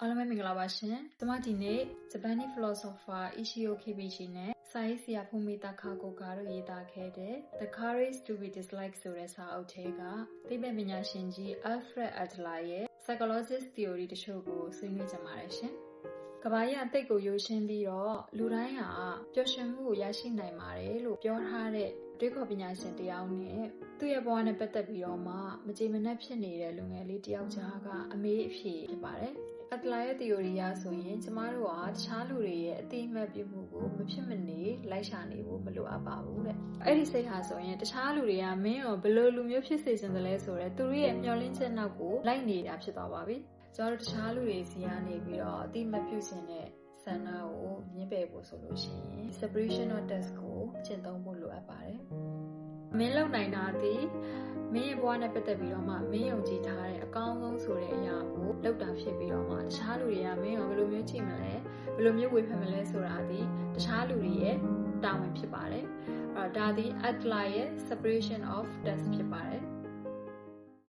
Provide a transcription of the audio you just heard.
အားလုံးပဲမင်္ဂလာပါရှင်။ကျွန်မဒီနေ့ Japanese philosopher Ishio Kibishi နဲ့စာရေးဆရာ Fumi Takaoka တို့ရေးသားခဲ့တဲ့ The Courage to be Disliked ဆိုတဲ့စာအုပ်ထဲကသိပ္ပံပညာရှင်ကြီး Alfred Adler ရဲ့ Psychologist Theory တချို့ကိုဆွေးနွေးကြပါတယ်ရှင်။ကမ္ဘာကြီးအသိကိုရိုးရှင်းပြီးတော့လူတိုင်းဟာပျော်ရွှင်မှုကိုရရှိနိုင်ပါတယ်လို့ပြောထားတဲ့တွေးခေါ်ပညာရှင်တယောက်နဲ့သူ့ရဲ့ဘဝနဲ့ပတ်သက်ပြီးတော့မှမကြေမနက်ဖြစ်နေတဲ့လူငယ်လေးတယောက်ကြားကအမေးအဖြေဖြစ်ပါတယ်။ Adler ရဲ့ theory အရဆိုရင်ကျမတို့ကတခြားလူတွေရဲ့အတိအမှတ်ပြုမှုကိုမဖြစ်မနေလိုက်ရှာနေဖို့မလိုအပ်ပါဘူးတဲ့။အဲ့ဒီစိတ်ဟာဆိုရင်တခြားလူတွေကမင်းကိုဘယ်လိုလူမျိုးဖြစ်စေချင်တယ်လဲဆိုတော့သူတို့ရဲ့မျှော်လင့်ချက်နောက်ကိုလိုက်နေတာဖြစ်သွားပါပြီ။ကျွန်တော်တို့တခြားလူတွေစီကနေပြီးတော့အတိအမှတ်ပြုခြင်းနဲ့ဆန္ဒကိုမြင့်ပယ်ဖို့ဆိုလို့ရှိရင် separation of task ကိုကျင့်သုံးဖို့လိုအပ်ပါတယ်။မင်းလုံနိုင်တာဒီမင်းရဲ့ဘဝနဲ့ပတ်သက်ပြီးတော့မှမင်းယုံကြည်ထားတဲ့အကောင်းဆုံးဆိုတဲ့အရာကိုလောက်တာဖြစ်ပြီးတော့မှတခြားလူတွေကမင်းကိုဘယ်လိုမျိုးကြည့်မလဲဘယ်လိုမျိုးဝေဖန်မလဲဆိုတာဒီတခြားလူတွေရဲ့တာဝန်ဖြစ်ပါတယ်။အဲ့တော့ဒါဒီ Adler ရဲ့ separation of task ဖြစ်ပါတယ်။